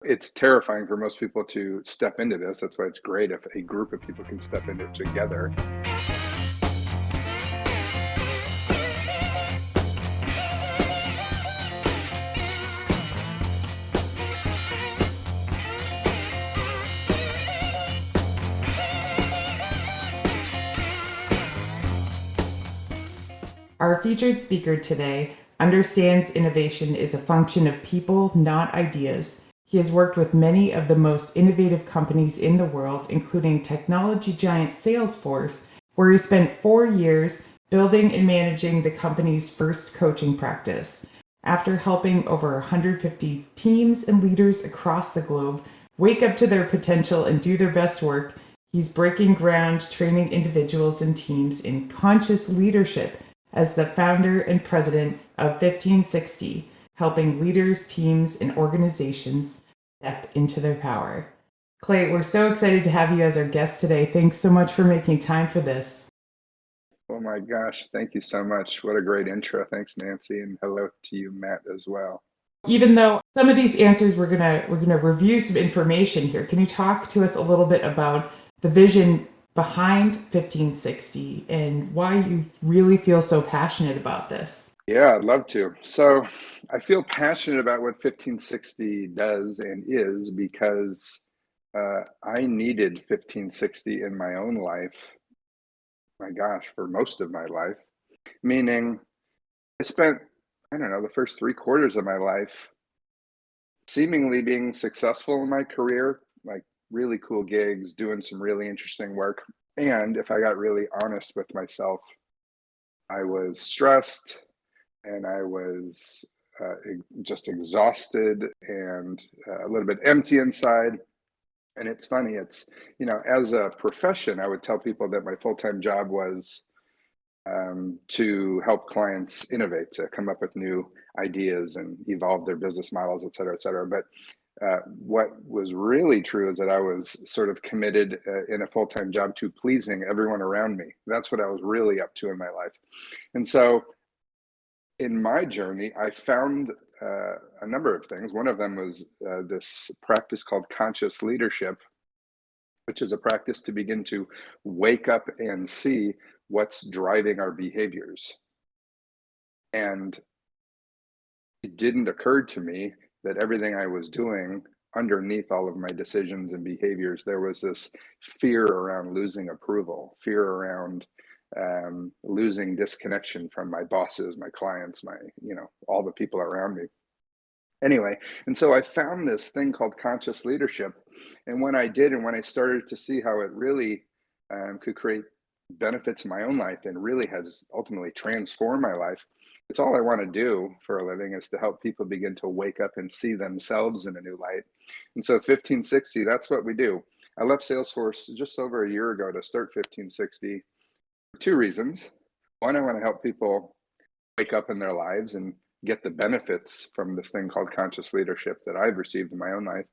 It's terrifying for most people to step into this. That's why it's great if a group of people can step into it together. Our featured speaker today understands innovation is a function of people, not ideas. He has worked with many of the most innovative companies in the world, including technology giant Salesforce, where he spent 4 years building and managing the company's first coaching practice. After helping over 150 teams and leaders across the globe wake up to their potential and do their best work, he's breaking ground training individuals and teams in conscious leadership as the founder and president of 1560, helping leaders, teams, and organizations step into their power. Clay, we're so excited to have you as our guest today. Thanks so much for making time for this. Oh my gosh, thank you so much. What a great intro. Thanks, Nancy, and hello to you, Matt, as well. Even though some of these answers we're gonna review some information here, can you talk to us a little bit about the vision behind 1560 and why you really feel so passionate about this? Yeah, I'd love to. So I feel passionate about what 1560 does and is because I needed 1560 in my own life, my gosh, for most of my life, meaning I spent, I don't know, the first 3 quarters of my life seemingly being successful in my career, like really cool gigs, doing some really interesting work. And if I got really honest with myself, I was stressed and I was just exhausted and a little bit empty inside. And it's funny, as a profession, I would tell people that my full time job was to help clients innovate, to come up with new ideas and evolve their business models, et cetera, et cetera. But what was really true is that I was sort of committed in a full time job to pleasing everyone around me. That's what I was really up to in my life. And so in my journey, I found a number of things. One of them was this practice called conscious leadership, which is a practice to begin to wake up and see what's driving our behaviors. And it didn't occur to me that everything I was doing underneath all of my decisions and behaviors, there was this fear around losing approval, fear around losing disconnection from my bosses, my clients, all the people around me. Anyway, and so I found this thing called conscious leadership. And when I did, and when I started to see how it really could create benefits in my own life and really has ultimately transformed my life, it's all I want to do for a living is to help people begin to wake up and see themselves in a new light. And so 1560, that's what we do. I left Salesforce just over a year ago to start 1560 for two reasons. One, I want to help people wake up in their lives and get the benefits from this thing called conscious leadership that I've received in my own life.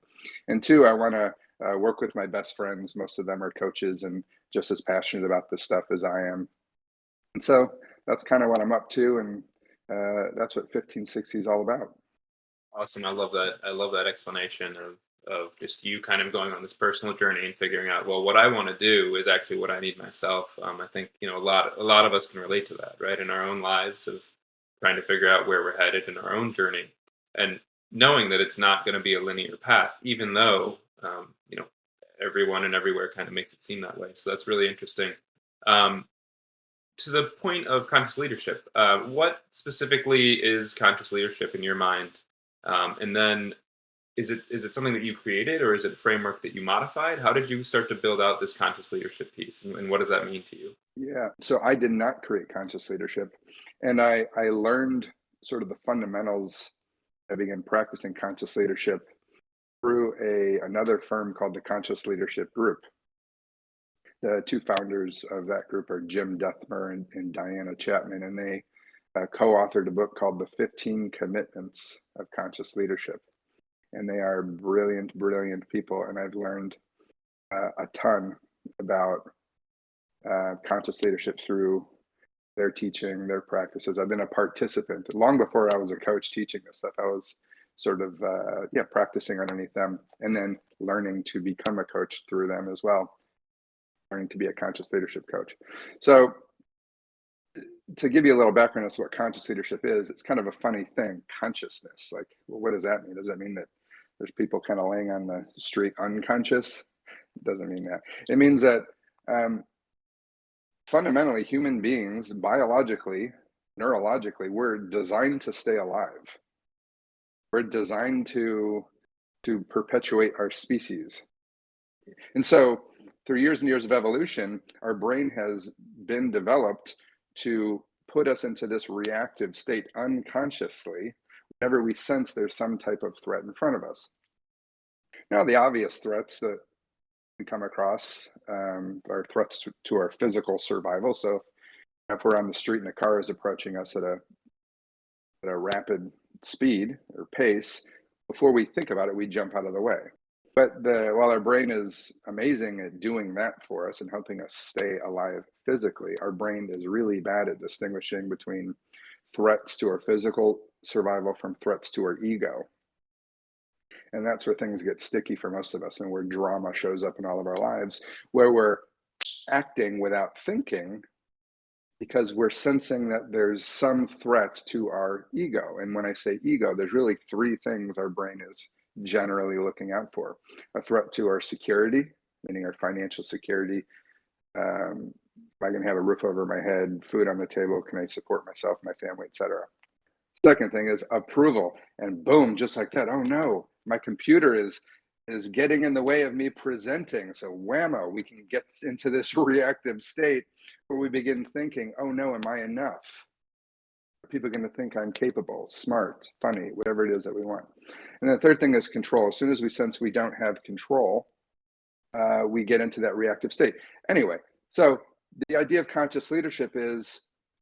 And two, I want to work with my best friends. Most of them are coaches and just as passionate about this stuff as I am. And so that's kind of what I'm up to. And that's what 1560 is all about. Awesome. I love that. I love that explanation of just you kind of going on this personal journey and figuring out, well, what I want to do is actually what I need myself. I think, a lot of us can relate to that, right? In our own lives of trying to figure out where we're headed in our own journey and knowing that it's not going to be a linear path, even though, everyone and everywhere kind of makes it seem that way. So that's really interesting. Um, to the point of conscious leadership, what specifically is conscious leadership in your mind? And then is it something that you created or is it a framework that you modified? How did you start to build out this conscious leadership piece and what does that mean to you? Yeah. So I did not create conscious leadership. And I learned sort of the fundamentals. I began practicing conscious leadership through another firm called the Conscious Leadership Group. The two founders of that group are Jim Duthmer and Diana Chapman, and they co-authored a book called The 15 Commitments of Conscious Leadership. And they are brilliant, brilliant people. And I've learned a ton about conscious leadership through their teaching, their practices. I've been a participant long before I was a coach teaching this stuff. I was sort of practicing underneath them, and then learning to become a coach through them as well, learning to be a conscious leadership coach. So to give you a little background as to what conscious leadership is, it's kind of a funny thing, consciousness. Like, well, what does that mean? Does that mean that there's people kind of laying on the street unconscious? It doesn't mean that. It means that fundamentally human beings, biologically, neurologically, we're designed to stay alive. We're designed to perpetuate our species. And so through years and years of evolution, our brain has been developed to put us into this reactive state unconsciously whenever we sense there's some type of threat in front of us. Now, the obvious threats that we come across are threats to our physical survival. So if we're on the street and a car is approaching us at a rapid speed or pace, before we think about it, we jump out of the way. But while our brain is amazing at doing that for us and helping us stay alive physically, our brain is really bad at distinguishing between threats to our physical survival from threats to our ego. And that's where things get sticky for most of us, and where drama shows up in all of our lives, where we're acting without thinking because we're sensing that there's some threat to our ego. And when I say ego, there's really three things our brain is generally looking out for: a threat to our security, meaning our financial security. Am I going to have a roof over my head, food on the table? Can I support myself, my family, etc.? Second thing is approval, and boom, just like that. Oh no, my computer is getting in the way of me presenting. So whammo, we can get into this reactive state where we begin thinking, oh no, am I enough? Are people going to think I'm capable, smart, funny, whatever it is that we want? And the third thing is control. As soon as we sense we don't have control, we get into that reactive state. Anyway, so the idea of conscious leadership is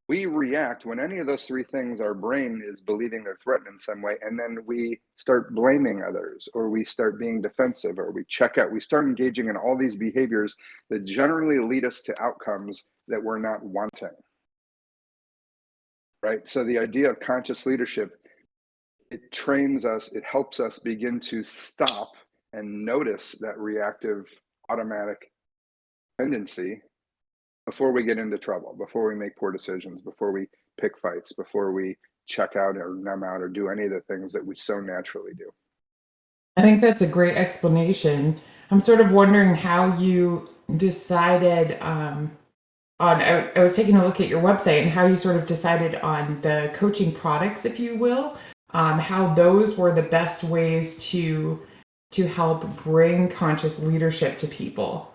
we react when any of those three things, our brain is believing they're threatened in some way, and then we start blaming others, or we start being defensive, or we check out. We start engaging in all these behaviors that generally lead us to outcomes that we're not wanting, right? So the idea of conscious leadership, it trains us, it helps us begin to stop and notice that reactive automatic tendency before we get into trouble, before we make poor decisions, before we pick fights, before we check out or numb out or do any of the things that we so naturally do. I think that's a great explanation. I'm sort of wondering how you decided I was taking a look at your website and how you sort of decided on the coaching products, if you will, how those were the best ways to help bring conscious leadership to people.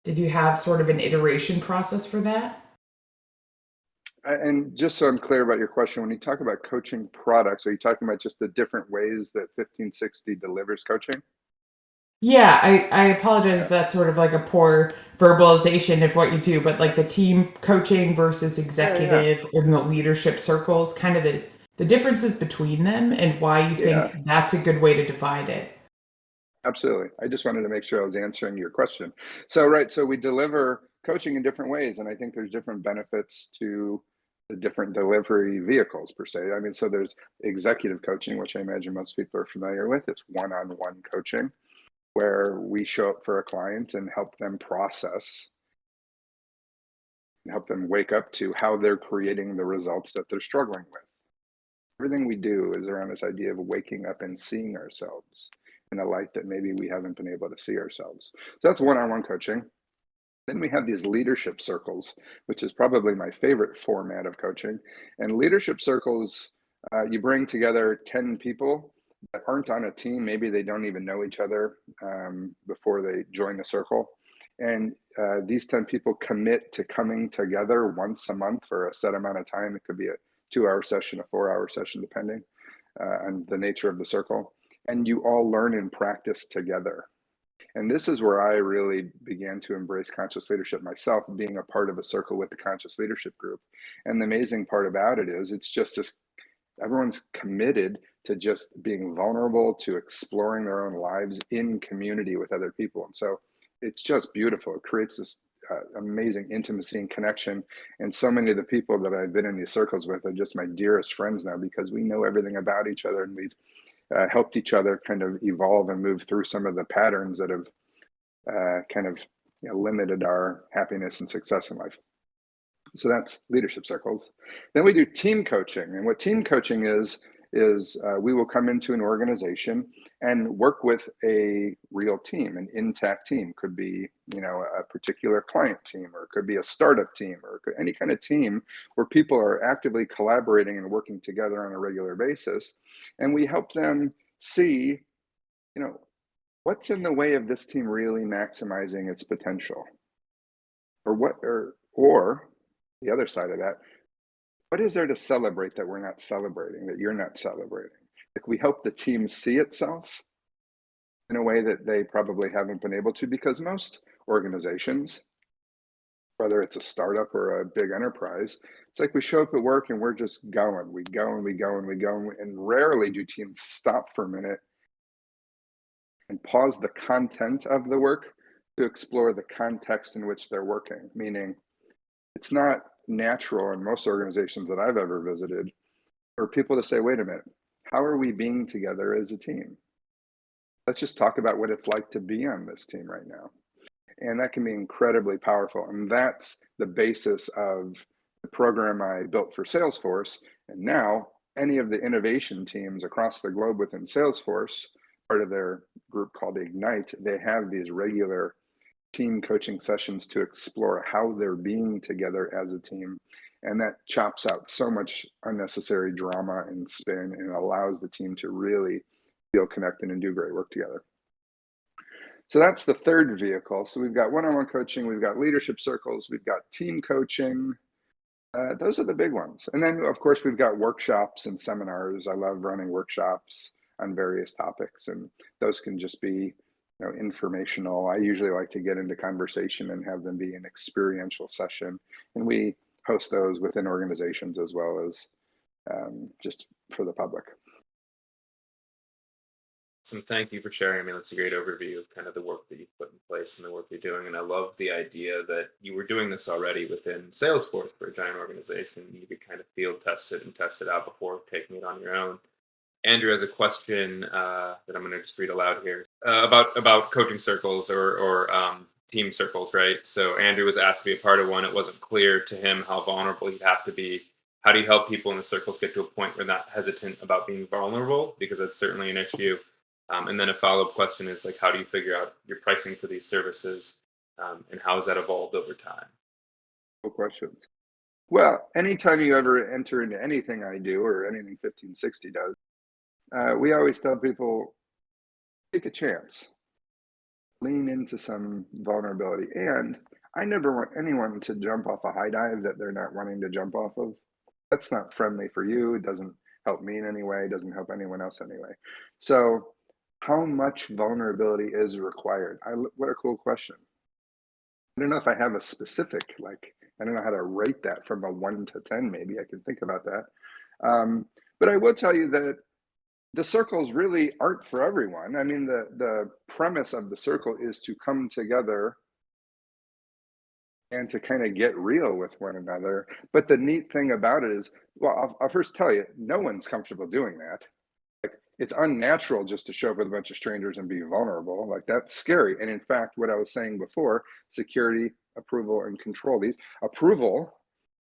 Did you have sort of an iteration process for that? And just so I'm clear about your question, when you talk about coaching products, are you talking about just the different ways that 1560 delivers coaching? Yeah, I apologize if that's sort of like a poor verbalization of what you do, but like the team coaching versus executive in the leadership circles, kind of the differences between them and why you think that's a good way to divide it. Absolutely. I just wanted to make sure I was answering your question. So, right. So we deliver coaching in different ways. And I think there's different benefits to the different delivery vehicles per se. I mean, so there's executive coaching, which I imagine most people are familiar with. It's one-on-one coaching where we show up for a client and help them process and help them wake up to how they're creating the results that they're struggling with. Everything we do is around this idea of waking up and seeing ourselves in a light that maybe we haven't been able to see ourselves. So that's one-on-one coaching. Then we have these leadership circles, which is probably my favorite format of coaching. And leadership circles, you bring together 10 people that aren't on a team. Maybe they don't even know each other before they join the circle. And these 10 people commit to coming together once a month for a set amount of time. It could be a 2-hour session, a 4-hour session, depending on the nature of the circle. And you all learn and practice together. And this is where I really began to embrace conscious leadership myself, being a part of a circle with the conscious leadership group. And the amazing part about it is it's just this, everyone's committed to just being vulnerable, to exploring their own lives in community with other people. And so it's just beautiful. It creates this amazing intimacy and connection. And so many of the people that I've been in these circles with are just my dearest friends now, because we know everything about each other, and we've helped each other kind of evolve and move through some of the patterns that have kind of limited our happiness and success in life. So that's leadership circles. Then we do team coaching. And what team coaching is we will come into an organization and work with a real team, an intact team. Could be, a particular client team, or it could be a startup team, or any kind of team where people are actively collaborating and working together on a regular basis. And we help them see, what's in the way of this team really maximizing its potential? Or the other side of that, what is there to celebrate that we're not celebrating, that you're not celebrating? Like, we help the team see itself in a way that they probably haven't been able to, because most organizations, whether it's a startup or a big enterprise, it's like we show up at work and we're just going. We go and we go and we go, and rarely do teams stop for a minute and pause the content of the work to explore the context in which they're working. Meaning, it's not natural in most organizations that I've ever visited for people to say, wait a minute, how are we being together as a team? Let's just talk about what it's like to be on this team right now. And that can be incredibly powerful. And that's the basis of the program I built for Salesforce. And now any of the innovation teams across the globe within Salesforce, part of their group called Ignite, they have these regular team coaching sessions to explore how they're being together as a team. And that chops out so much unnecessary drama and spin, and allows the team to really feel connected and do great work together. So that's the third vehicle. So we've got one-on-one coaching, we've got leadership circles, we've got team coaching. Those are the big ones. And then, of course, we've got workshops and seminars. I love running workshops on various topics, and those can just be informational. I usually like to get into conversation and have them be an experiential session. And we host those within organizations as well as just for the public. So thank you for sharing. I mean, that's a great overview of kind of the work that you've put in place and the work you're doing. And I love the idea that you were doing this already within Salesforce for a giant organization. You could kind of field test it and test it out before taking it on your own. Andrew has a question that I'm going to just read aloud here about coaching circles or team circles, right? So Andrew was asked to be a part of one. It wasn't clear to him how vulnerable he'd have to be. How do you help people in the circles get to a point where they're not hesitant about being vulnerable? Because that's certainly an issue. And then a follow-up question is like, how do you figure out your pricing for these services, and how has that evolved over time? Cool questions. Well, anytime you ever enter into anything I do or anything 1560 does, we always tell people, take a chance, lean into some vulnerability. And I never want anyone to jump off a high dive that they're not wanting to jump off of. That's not friendly for you. It doesn't help me in any way. It doesn't help anyone else anyway. So how much vulnerability is required? What a cool question. I don't know if I have a specific, I don't know how to rate that from a 1 to 10. Maybe I can think about that. But I will tell you that the circles really aren't for everyone. I mean, the premise of the circle is to come together and to kind of get real with one another. But the neat thing about it is, well, I'll first tell you, no one's comfortable doing that. It's unnatural just to show up with a bunch of strangers and be vulnerable. That's scary. And in fact, what I was saying before, security, approval, and control. Approval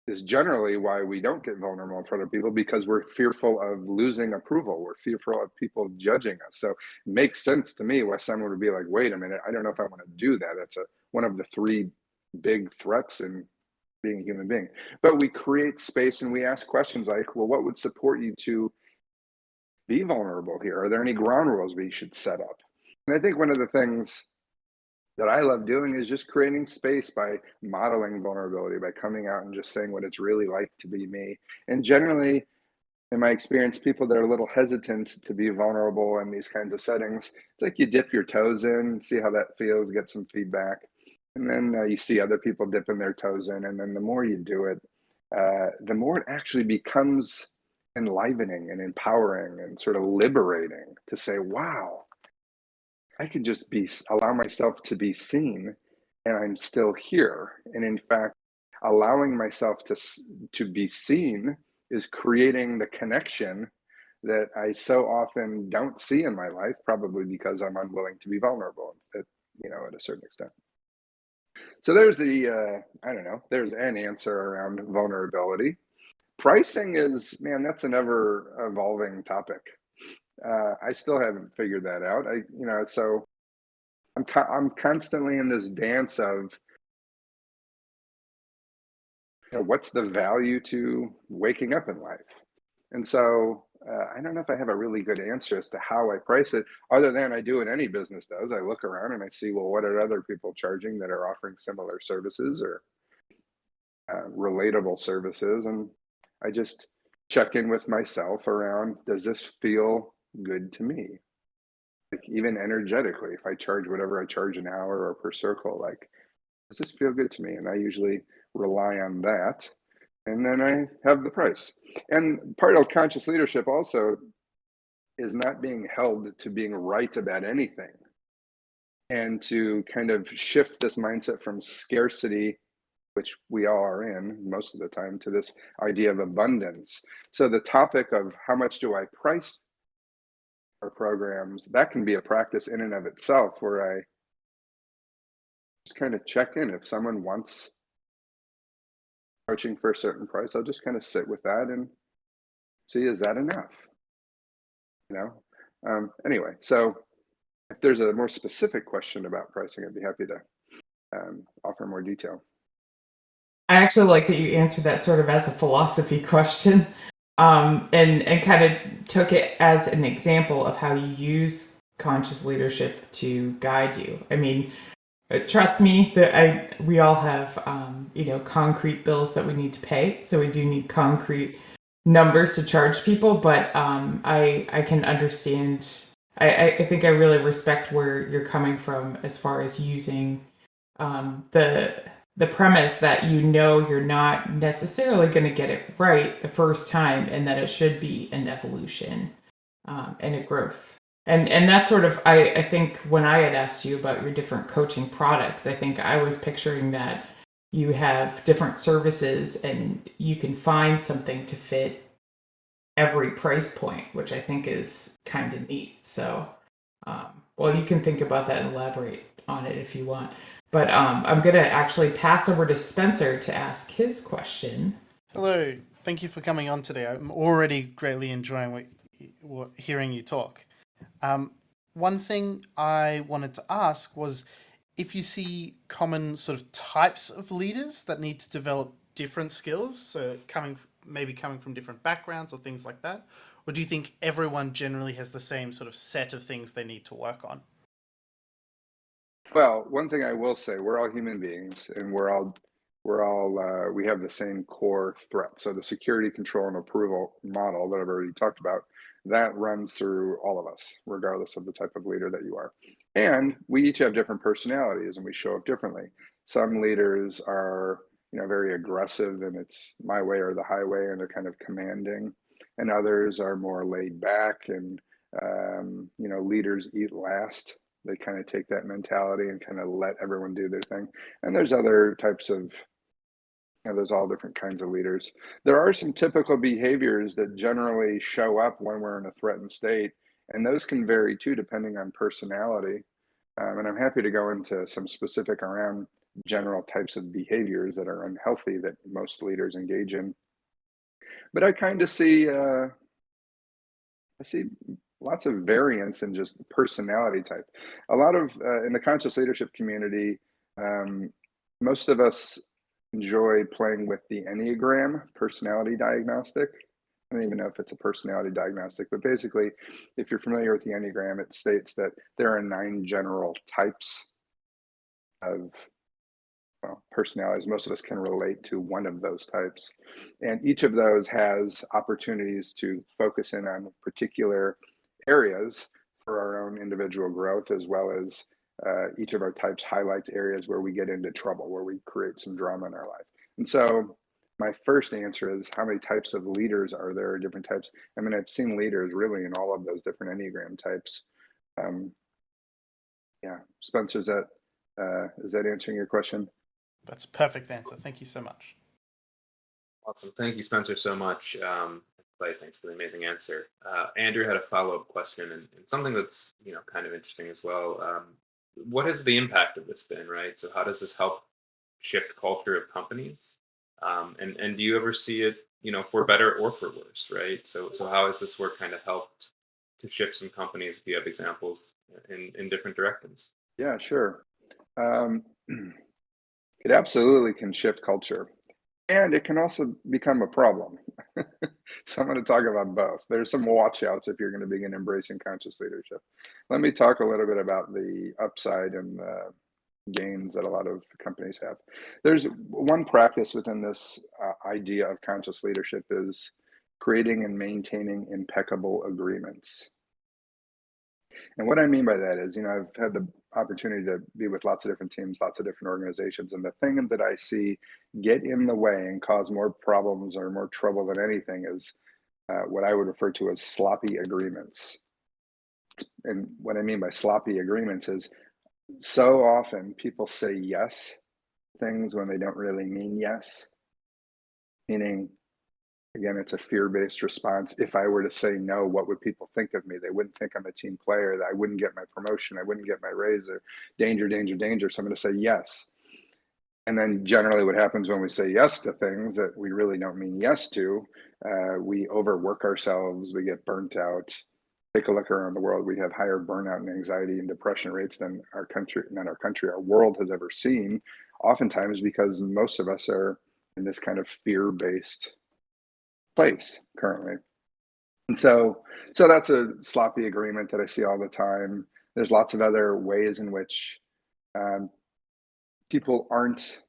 is generally why we don't get vulnerable in front of people, because we're fearful of losing approval. We're fearful of people judging us. So it makes sense to me why someone would be like, wait a minute, I don't know if I want to do that. That's one of the 3 big threats in being a human being. But we create space and we ask questions like, well, what would support you to be vulnerable here? Are there any ground rules we should set up? And I think one of the things that I love doing is just creating space by modeling vulnerability, by coming out and just saying what it's really like to be me. And generally, in my experience, people that are a little hesitant to be vulnerable in these kinds of settings, it's like you dip your toes in, see how that feels, get some feedback. And then you see other people dipping their toes in. And then the more you do it, the more it actually becomes enlivening and empowering and sort of liberating to say, wow, I can just allow myself to be seen and I'm still here. And in fact, allowing myself to be seen is creating the connection that I so often don't see in my life, probably because I'm unwilling to be vulnerable at, at a certain extent. So there's I don't know, there's an answer around vulnerability. Pricing is, man, that's an ever evolving topic. I still haven't figured that out. So I'm constantly in this dance of, what's the value to waking up in life? And so I don't know if I have a really good answer as to how I price it, other than I do what any business does. I look around and I see, well, what are other people charging that are offering similar services or relatable services? And I just check in with myself around, does this feel good to me? Like, even energetically, if I charge whatever I charge an hour or per circle, like, does this feel good to me? And I usually rely on that. And then I have the price. And part of conscious leadership also is not being held to being right about anything, and to kind of shift this mindset from scarcity, which we all are in most of the time, to this idea of abundance. So the topic of how much do I price our programs, that can be a practice in and of itself, where I just kind of check in. If someone wants coaching for a certain price, I'll just kind of sit with that and see, is that enough? Anyway, so if there's a more specific question about pricing, I'd be happy to offer more detail. I actually like that you answered that sort of as a philosophy question, and kind of took it as an example of how you use conscious leadership to guide you. I mean, trust me that we all have concrete bills that we need to pay, so we do need concrete numbers to charge people. But I can understand. I think I really respect where you're coming from as far as using the premise that you're not necessarily going to get it right the first time, and that it should be an evolution and a growth. And that's sort of, I think when I had asked you about your different coaching products, I think I was picturing that you have different services and you can find something to fit every price point, which I think is kind of neat. So, well, you can think about that and elaborate on it if you want. But I'm going to actually pass over to Spencer to ask his question. Hello. Thank you for coming on today. I'm already greatly enjoying hearing you talk. One thing I wanted to ask was if you see common sort of types of leaders that need to develop different skills, so coming from different backgrounds or things like that, or do you think everyone generally has the same sort of set of things they need to work on? Well, one thing I will say, we're all human beings, and we have the same core threat. So the security, control, and approval model that I've already talked about, that runs through all of us, regardless of the type of leader that you are. And we each have different personalities, and we show up differently. Some leaders are, very aggressive, and it's my way or the highway, and they're kind of commanding. And others are more laid back, and leaders eat last. They kind of take that mentality and kind of let everyone do their thing. And there's other types of, there's all different kinds of leaders. There are some typical behaviors that generally show up when we're in a threatened state, and those can vary too, depending on personality. And I'm happy to go into some specific around general types of behaviors that are unhealthy that most leaders engage in. But I kind of I see lots of variance in just personality type. A lot of in the conscious leadership community, most of us enjoy playing with the Enneagram personality diagnostic. I don't even know if it's a personality diagnostic, but basically, if you're familiar with the Enneagram, it states that there are 9 general types of personalities. Most of us can relate to one of those types. And each of those has opportunities to focus in on particular areas for our own individual growth, as well as each of our types highlights areas where we get into trouble, where we create some drama in our life. And so my first answer is, how many types of leaders are there, different types? I mean, I've seen leaders really in all of those different Enneagram types. Spencer, is that answering your question? That's a perfect answer. Thank you so much. Awesome. Thank you, Spencer, so much. Clay, thanks for the amazing answer. Andrew had a follow-up question, and something that's kind of interesting as well. What has the impact of this been, right? So how does this help shift culture of companies? And do you ever see it, for better or for worse, right? So how has this work kind of helped to shift some companies, if you have examples, in different directions? Yeah, sure. It absolutely can shift culture, and it can also become a problem. So I'm going to talk about both. There's some watch outs if you're going to begin embracing conscious leadership. Let me talk a little bit about the upside and the gains that a lot of companies have. There's one practice within this idea of conscious leadership is creating and maintaining impeccable agreements. And what I mean by that is, I've had the opportunity to be with lots of different teams, lots of different organizations, and the thing that I see get in the way and cause more problems or more trouble than anything is what I would refer to as sloppy agreements. And what I mean by sloppy agreements is so often people say yes to things when they don't really mean yes, meaning, again, it's a fear-based response. If I were to say no, what would people think of me? They wouldn't think I'm a team player, that I wouldn't get my promotion, I wouldn't get my raise, or danger, danger, danger. So I'm going to say yes. And then generally what happens when we say yes to things that we really don't mean yes to, we overwork ourselves, we get burnt out. Take a look around the world. We have higher burnout and anxiety and depression rates than our world has ever seen, oftentimes because most of us are in this kind of fear-based place currently. And so that's a sloppy agreement that I see all the time. There's lots of other ways in which people aren't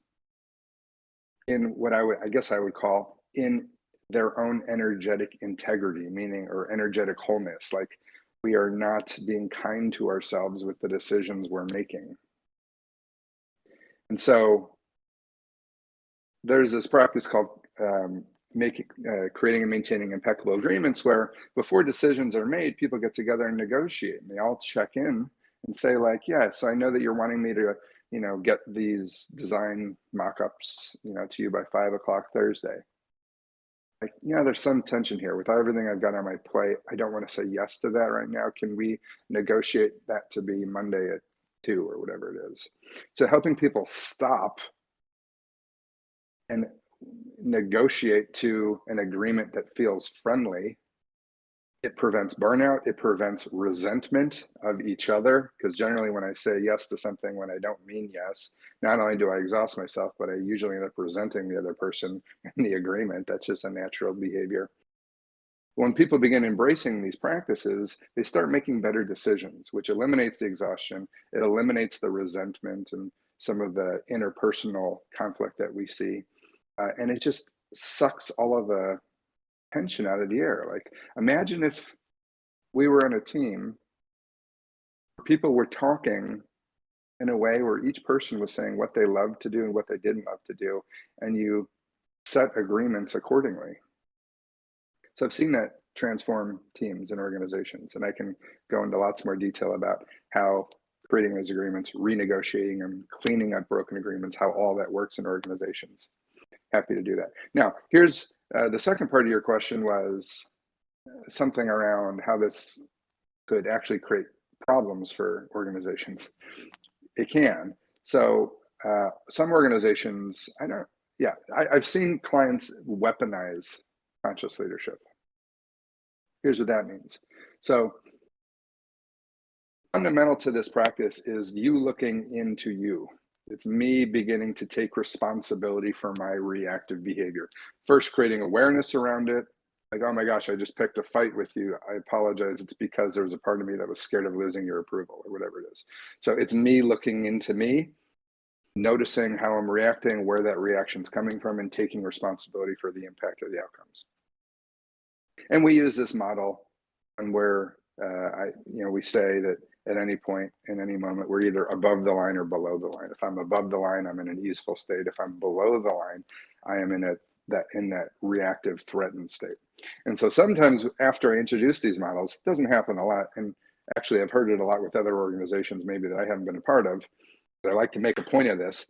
in what I would call in their own energetic integrity, meaning, or energetic wholeness. Like, we are not being kind to ourselves with the decisions we're making. And so there's this practice called creating and maintaining impeccable agreements, where before decisions are made, people get together and negotiate, and they all check in and say, like, yeah, so I know that you're wanting me to, get these design mock-ups, to you by 5 o'clock Thursday. Like, there's some tension here. With everything I've got on my plate, I don't want to say yes to that right now. Can we negotiate that to be Monday at 2 or whatever it is? So helping people stop and negotiate to an agreement that feels friendly. It prevents burnout. It prevents resentment of each other, because generally when I say yes to something when I don't mean yes, not only do I exhaust myself, but I usually end up resenting the other person in the agreement. That's just a natural behavior. When people begin embracing these practices, they start making better decisions, which eliminates the exhaustion. It eliminates the resentment and some of the interpersonal conflict that we see. And it just sucks all of the tension out of the air. Like, imagine if we were in a team where people were talking in a way where each person was saying what they loved to do and what they didn't love to do, and you set agreements accordingly. So I've seen that transform teams and organizations, and I can go into lots more detail about how creating those agreements, renegotiating them, cleaning up broken agreements, how all that works in organizations. Happy to do that. Now, here's the second part of your question was something around how this could actually create problems for organizations. It can. So some organizations, I've seen clients weaponize conscious leadership. Here's what that means. So fundamental to this practice is you looking into you. It's me beginning to take responsibility for my reactive behavior. First, creating awareness around it. Like, oh my gosh, I just picked a fight with you. I apologize. It's because there was a part of me that was scared of losing your approval, or whatever it is. So it's me looking into me, noticing how I'm reacting, where that reaction's coming from, and taking responsibility for the impact of the outcomes. And we use this model and where we say that at any point, in any moment, we're either above the line or below the line. If I'm above the line, I'm in an easeful state. If I'm below the line, I am in that reactive, threatened state. And so sometimes after I introduce these models, it doesn't happen a lot. And actually, I've heard it a lot with other organizations, maybe that I haven't been a part of. But I like to make a point of this.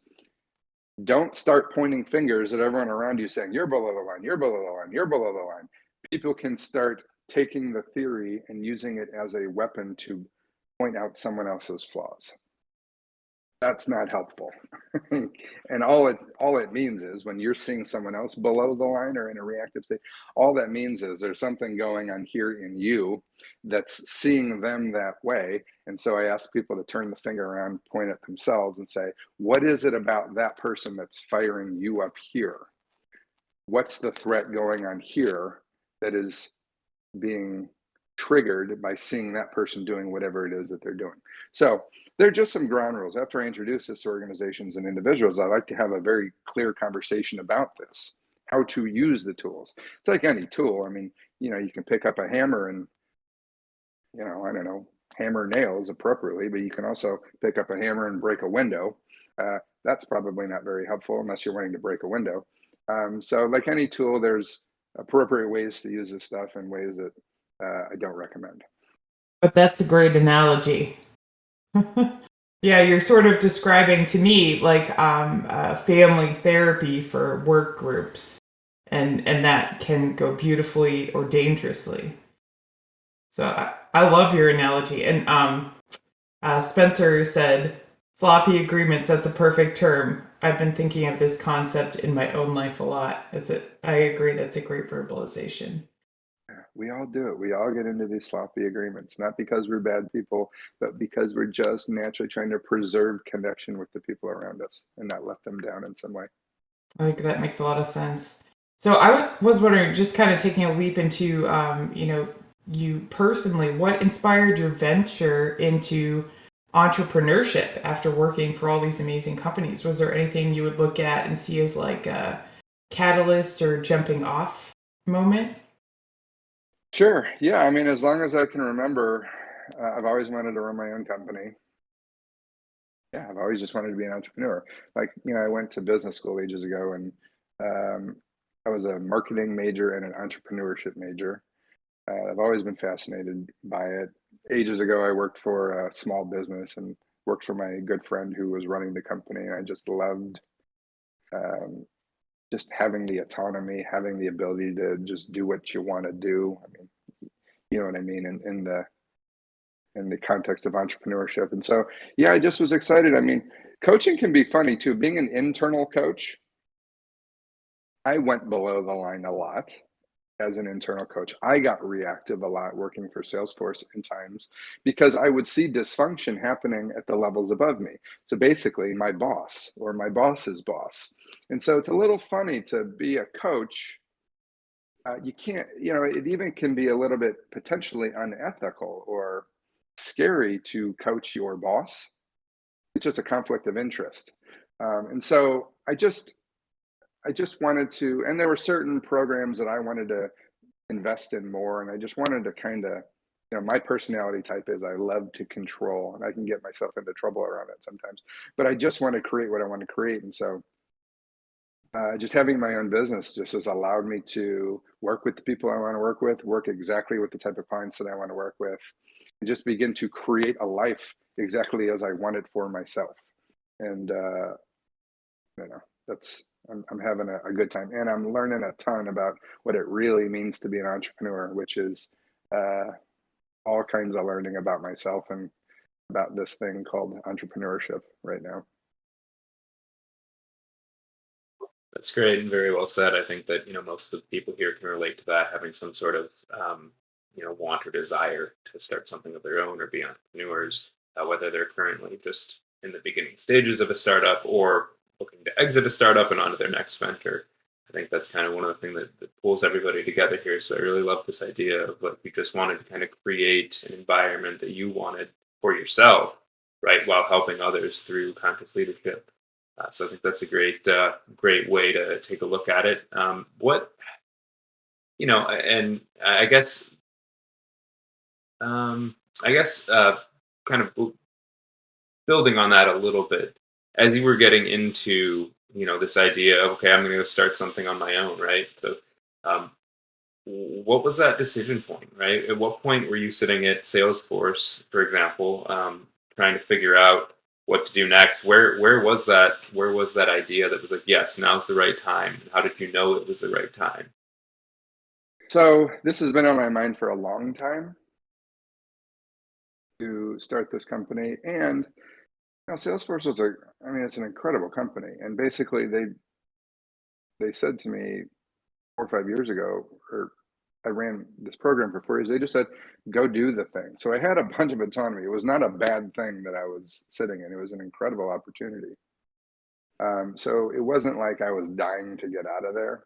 Don't start pointing fingers at everyone around you saying, you're below the line, you're below the line, you're below the line. people can start taking the theory and using it as a weapon to point out someone else's flaws. That's not helpful. And all it means is when you're seeing someone else below the line or in a reactive state, all that means is there's something going on here in you that's seeing them that way. And so I ask people to turn the finger around, point at themselves and say, what is it about that person that's firing you up here? What's the threat going on here that is being triggered by seeing that person doing whatever it is that they're doing? So there are just some ground rules. After I introduce this to organizations and individuals, I like to have a very clear conversation about this, how to use the tools. It's like any tool. I mean, you can pick up a hammer and, I don't know, hammer nails appropriately, but you can also pick up a hammer and break a window. That's probably not very helpful unless you're wanting to break a window. So like any tool, there's appropriate ways to use this stuff and ways that I don't recommend. But that's a great analogy. Yeah, you're sort of describing to me like family therapy for work groups, and that can go beautifully or dangerously. So I love your analogy. And Spencer said, sloppy agreements, that's a perfect term. I've been thinking of this concept in my own life a lot. I agree, that's a great verbalization. We all do it. We all get into these sloppy agreements, not because we're bad people, but because we're just naturally trying to preserve connection with the people around us and not let them down in some way. I think that makes a lot of sense. So I was wondering, just kind of taking a leap into, you personally, what inspired your venture into entrepreneurship after working for all these amazing companies? Was there anything you would look at and see as like a catalyst or jumping off moment? Sure. Yeah. I mean, as long as I can remember, I've always wanted to run my own company. Yeah, I've always just wanted to be an entrepreneur. Like, I went to business school ages ago, and I was a marketing major and an entrepreneurship major. I've always been fascinated by it. Ages ago, I worked for a small business and worked for my good friend who was running the company. And I just loved um, just having the autonomy, having the ability to just do what you want to do. I mean, you know what I mean, in the context of entrepreneurship. And so, yeah, I just was excited. I mean, coaching can be funny too. Being an internal coach, I went below the line a lot as an internal coach. I got reactive a lot working for Salesforce in times because I would see dysfunction happening at the levels above me. So basically, my boss or my boss's boss. And so it's a little funny to be a coach. You can't, it even can be a little bit potentially unethical or scary to coach your boss. It's just a conflict of interest. And so I just wanted to, and there were certain programs that I wanted to invest in more. And I just wanted to kind of, my personality type is I love to control, and I can get myself into trouble around it sometimes, but I just want to create what I want to create. And so just having my own business just has allowed me to work with the people I want to work exactly with the type of clients that I want to work with, and just begin to create a life exactly as I want it for myself. And, I'm having a good time, and I'm learning a ton about what it really means to be an entrepreneur, which is all kinds of learning about myself and about this thing called entrepreneurship right now. That's great and very well said. I think that most of the people here can relate to that, having some sort of want or desire to start something of their own or be entrepreneurs, whether they're currently just in the beginning stages of a startup or looking to exit a startup and onto their next venture. I think that's kind of one of the things that pulls everybody together here. So I really love this idea of like you just wanted to kind of create an environment that you wanted for yourself, right, while helping others through conscious leadership. So I think that's a great way to take a look at it. And I guess, kind of building on that a little bit, as you were getting into, this idea of, okay, I'm going to start something on my own, right? So, what was that decision point, right? At what point were you sitting at Salesforce, for example, trying to figure out what to do next? Where was that idea that was like, yes, now's the right time? How did you know it was the right time? So this has been on my mind for a long time to start this company. And Salesforce was it's an incredible company. And basically they said to me 4 or 5 years ago, or I ran this program for 4 years, they just said, go do the thing. So I had a bunch of autonomy. It was not a bad thing that I was sitting in. It was an incredible opportunity. So it wasn't like I was dying to get out of there.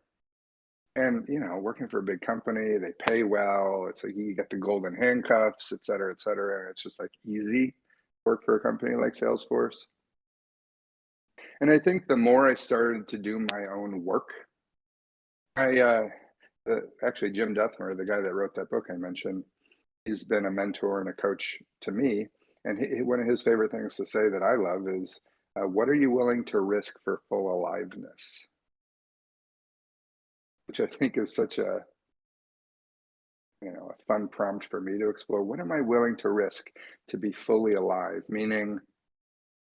And, working for a big company, they pay well. It's like you get the golden handcuffs, et cetera, et cetera. And it's just like easy work for a company like Salesforce. And I think the more I started to do my own work, actually Jim Duthmer, the guy that wrote that book I mentioned, he's been a mentor and a coach to me. And one of his favorite things to say that I love is, what are you willing to risk for full aliveness? Which I think is such a fun prompt for me to explore. What am I willing to risk to be fully alive? Meaning,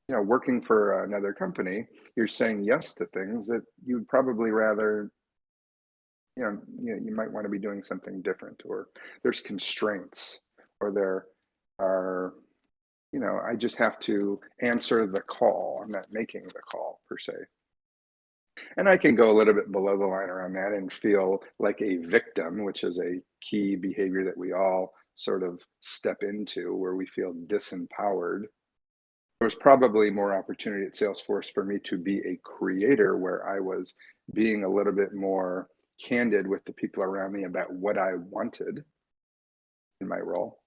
working for another company, you're saying yes to things that you'd probably rather, you might want to be doing something different, or there's constraints, or there are, I just have to answer the call. I'm not making the call per se. And I can go a little bit below the line around that and feel like a victim, which is a key behavior that we all sort of step into, where we feel disempowered. There was probably more opportunity at Salesforce for me to be a creator, where I was being a little bit more candid with the people around me about what I wanted in my role.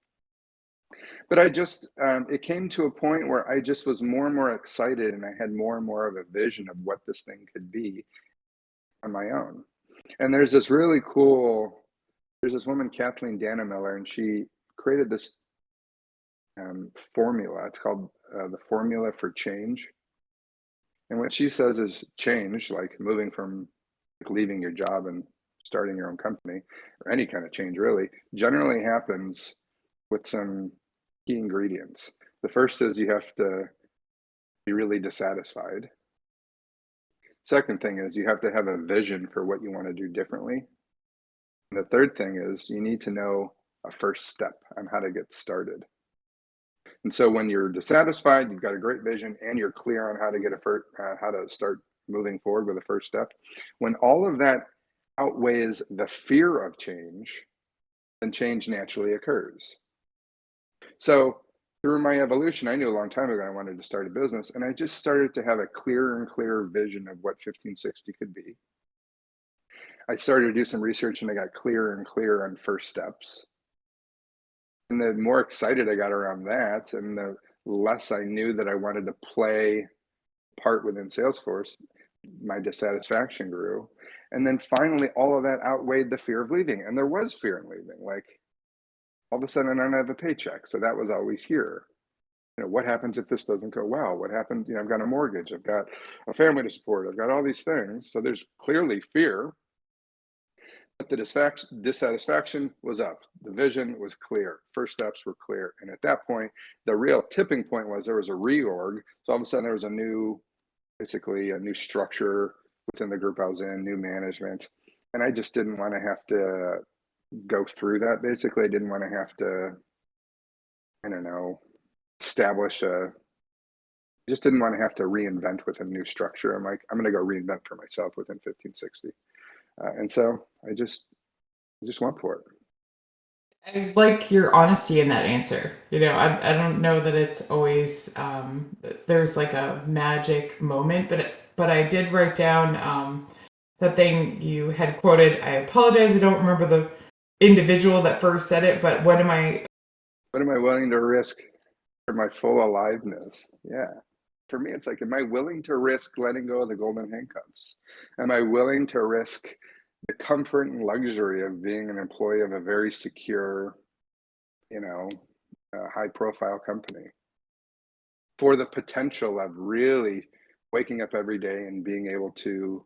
But it came to a point where I just was more and more excited, and I had more and more of a vision of what this thing could be on my own. And there's this woman, Kathleen Dannemiller, and she created this formula. It's called the Formula for Change. And what she says is change, like moving from leaving your job and starting your own company, or any kind of change really, generally happens with some key ingredients. The first is you have to be really dissatisfied. Second thing is you have to have a vision for what you want to do differently. And the third thing is you need to know a first step on how to get started. And so when you're dissatisfied, you've got a great vision, and you're clear on how to start moving forward with the first step. When all of that outweighs the fear of change, then change naturally occurs. So through my evolution, I knew a long time ago I wanted to start a business, and I just started to have a clearer and clearer vision of what 1560 could be. I started to do some research, and I got clearer and clearer on first steps. And the more excited I got around that, and the less I knew that I wanted to play part within Salesforce, my dissatisfaction grew. And then finally, all of that outweighed the fear of leaving. And there was fear in leaving. Like, all of a sudden, I don't have a paycheck. So that was always here. What happens if this doesn't go well? What happens? I've got a mortgage. I've got a family to support. I've got all these things. So there's clearly fear. But the dissatisfaction was up. The vision was clear. First steps were clear. And at that point, the real tipping point was there was a reorg. So all of a sudden, there was basically a new structure within the group I was in, new management. And I just didn't want to have to go through that. Basically, I didn't want to have to, I just didn't want to have to reinvent with a new structure. I'm like, I'm going to go reinvent for myself within 1560. And so I just went for it. I like your honesty in that answer. I don't know that it's always there's like a magic moment, but I did write down the thing you had quoted. I apologize, I don't remember the individual that first said it, but what am I willing to risk for my full aliveness? Yeah. For me, it's like, am I willing to risk letting go of the golden handcuffs? Am I willing to risk the comfort and luxury of being an employee of a very secure, high profile company, for the potential of really waking up every day and being able to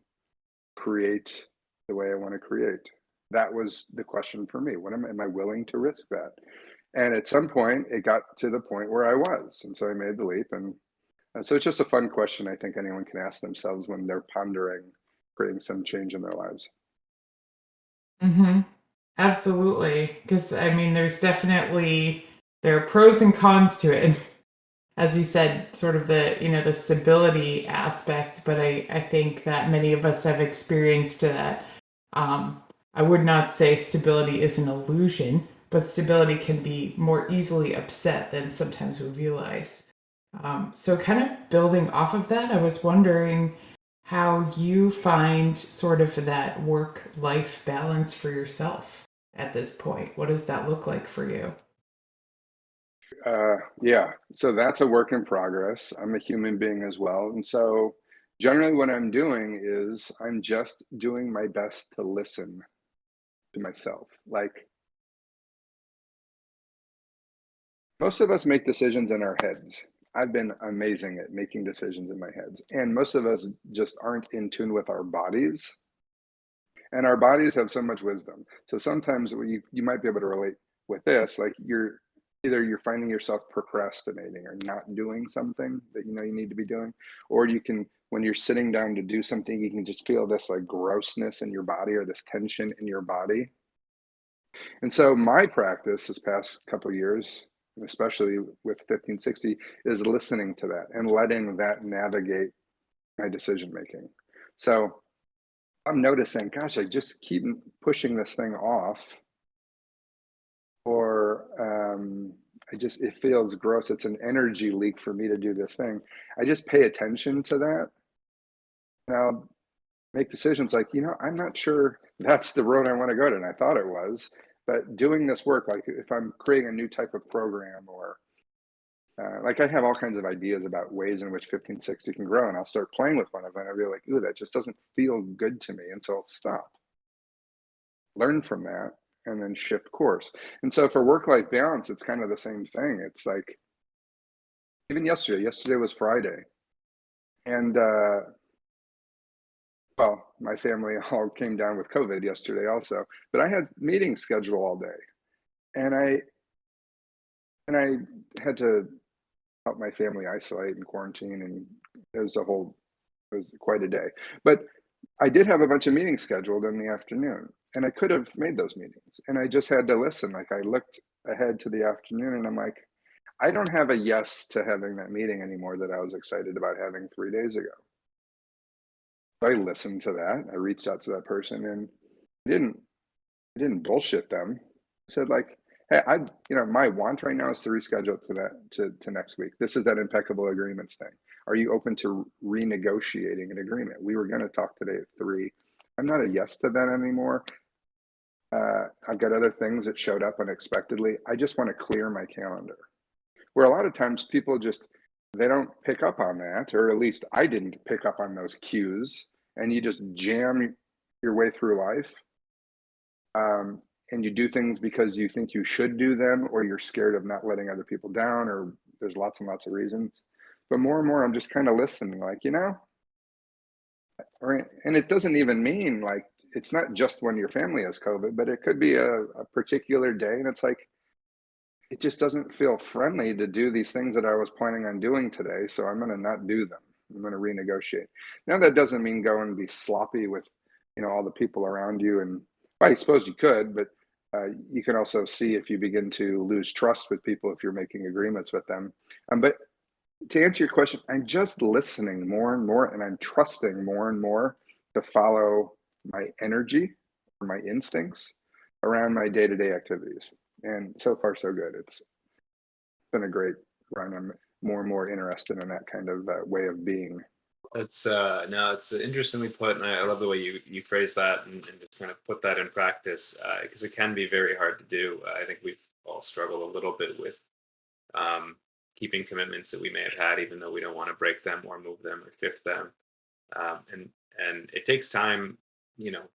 create the way I want to create? That was the question for me. Am I willing to risk that? And at some point, it got to the point where I was. And so I made the leap. And so it's just a fun question I think anyone can ask themselves when they're pondering creating some change in their lives. Mm-hmm. Absolutely. Because, I mean, there are pros and cons to it. As you said, sort of the stability aspect, but I think that many of us have experienced that. I would not say stability is an illusion, but stability can be more easily upset than sometimes we realize. So, kind of building off of that, I was wondering how you find sort of that work life balance for yourself at this point. What does that look like for you? Yeah, so that's a work in progress. I'm a human being as well. And so generally what I'm doing is I'm just doing my best to listen to myself. Like most of us make decisions in our heads. I've been amazing at making decisions in my heads. And most of us just aren't in tune with our bodies. And our bodies have so much wisdom. So sometimes you might be able to relate with this, like you're finding yourself procrastinating or not doing something that you know you need to be doing, or you can, when you're sitting down to do something, you can just feel this like grossness in your body or this tension in your body. And so my practice this past couple of years, especially with 1560, is listening to that and letting that navigate my decision making. So I'm noticing, gosh, I just keep pushing this thing off, or it feels gross. It's an energy leak for me to do this thing. I just pay attention to that. And I'll make decisions like, I'm not sure that's the road I want to go to. And I thought it was, but doing this work, like if I'm creating a new type of program or like I have all kinds of ideas about ways in which 1560 can grow, and I'll start playing with one of them. And I'll be like, ooh, that just doesn't feel good to me. And so I'll stop, learn from that, and then shift course. And so for work-life balance, it's kind of the same thing. It's like even yesterday was Friday. And well, my family all came down with COVID yesterday also, but I had meetings scheduled all day. And I had to help my family isolate and quarantine, and it was quite a day. But I did have a bunch of meetings scheduled in the afternoon, and I could have made those meetings. And I just had to listen. Like I looked ahead to the afternoon and I'm like, I don't have a yes to having that meeting anymore that I was excited about having 3 days ago. So I listened to that. I reached out to that person and I didn't bullshit them. I said like, hey, my want right now is to reschedule to next week. This is that impeccable agreements thing. Are you open to renegotiating an agreement? We were going to talk today at 3. I'm not a yes to that anymore. I've got other things that showed up unexpectedly. I just want to clear my calendar. Where a lot of times people they don't pick up on that, or at least I didn't pick up on those cues, and you just jam your way through life. And you do things because you think you should do them, or you're scared of not letting other people down, or there's lots and lots of reasons. But more and more, I'm just kind of listening, like, and it doesn't even mean like, it's not just when your family has COVID, but it could be a particular day. And it's like, it just doesn't feel friendly to do these things that I was planning on doing today. So I'm going to not do them. I'm going to renegotiate. Now, that doesn't mean go and be sloppy with, all the people around you. And well, I suppose you could, but you can also see if you begin to lose trust with people if you're making agreements with them. But to answer your question, I'm just listening more and more, and I'm trusting more and more to follow my energy or my instincts around my day-to-day activities. And so far, so good. It's been a great run. I'm more and more interested in that kind of way of being. It's no, it's interestingly put, and I love the way you phrase that and just kind of put that in practice, because it can be very hard to do. I think we've all struggled a little bit with keeping commitments that we may have had, even though we don't want to break them or move them or shift them. And it takes time,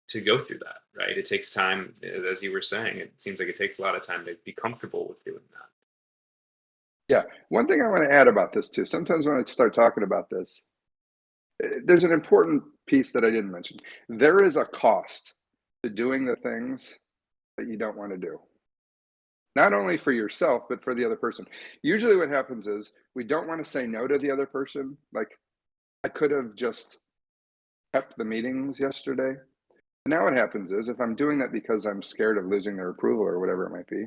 to go through that, right? It takes time, as you were saying. It seems like it takes a lot of time to be comfortable with doing that. Yeah. One thing I want to add about this too, sometimes when I start talking about this, there's an important piece that I didn't mention. There is a cost to doing the things that you don't want to do. Not only for yourself, but for the other person. Usually what happens is we don't want to say no to the other person. Like I could have just kept the meetings yesterday, And now what happens is if I'm doing that because I'm scared of losing their approval or whatever it might be,